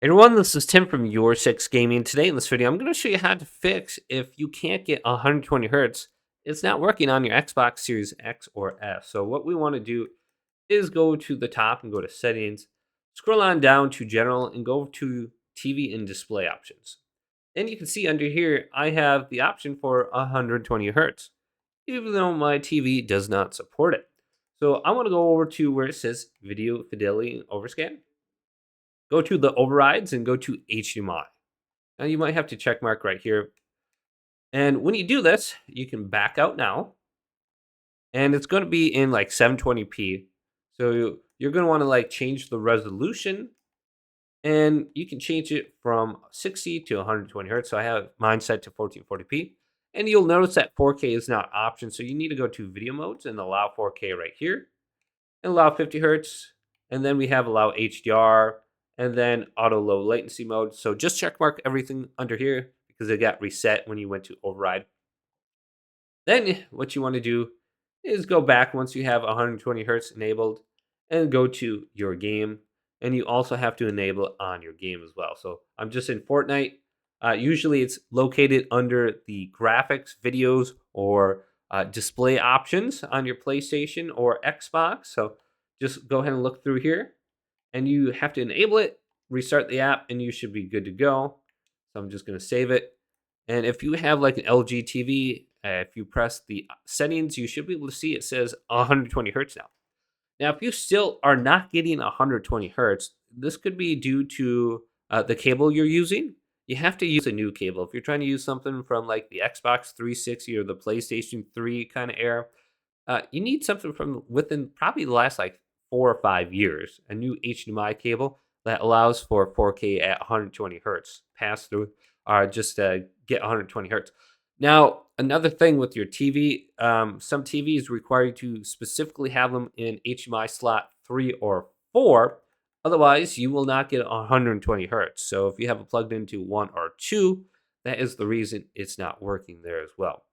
Hey everyone, this is Tim from Your Six Gaming. Today in this video, I'm going to show you how to fix if you can't get 120 hertz. It's not working on your Xbox Series X or S. So what we want to do is go to the top and go to Settings, scroll on down to General, and go to TV and Display Options. And you can see under here, I have the option for 120 hertz, even though my TV does not support it. So I want to go over to where it says Video Fidelity Overscan. Go to the overrides and go to HDMI. Now you might have to check mark right here. And when you do this, you can back out now. And it's going to be in like 720p. So you're going to want to like change the resolution. And you can change it from 60 to 120 hertz. So I have mine set to 1440p. And you'll notice that 4K is not option. So you need to go to video modes and allow 4K right here. And allow 50 hertz. And then we have allow HDR. And then auto low latency mode. So just check mark everything under here because it got reset when you went to override. Then what you want to do is go back once you have 120 hertz enabled and go to your game. And you also have to enable it on your game as well. So I'm just in Fortnite. Usually it's located under the graphics, videos, or display options on your PlayStation or Xbox. So just go ahead and look through here. And you have to enable it, restart the app, and you should be good to go. So I'm just going to save it. And if you have like an LG TV, if you press the settings, you should be able to see it says 120 hertz now. Now, if you still are not getting 120 hertz, this could be due to the cable you're using. You have to use a new cable. If you're trying to use something from like the Xbox 360 or the PlayStation 3 kind of era, you need something from within probably the last like 4 or 5 years, a new HDMI cable that allows for 4K at 120 hertz pass through, or just get 120 hertz. Now, another thing with your TV, some TVs require you to specifically have them in HDMI slot 3 or 4. Otherwise, you will not get 120 hertz. So if you have it plugged into 1 or 2, that is the reason it's not working there as well.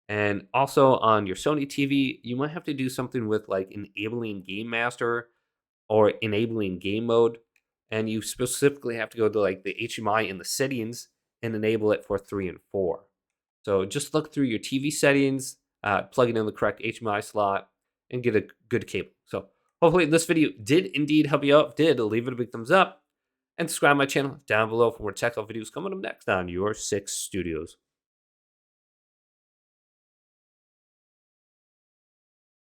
And also on your Sony TV, you might have to do something with like enabling Game Master or enabling game mode. And you specifically have to go to like the HMI in the settings and enable it for 3 and 4. So just look through your TV settings, plug it in the correct HMI slot, and get a good cable. So hopefully this video did indeed help you out. If it did, leave it a big thumbs up. And subscribe to my channel down below for more technical videos coming up next on Your Six Studios.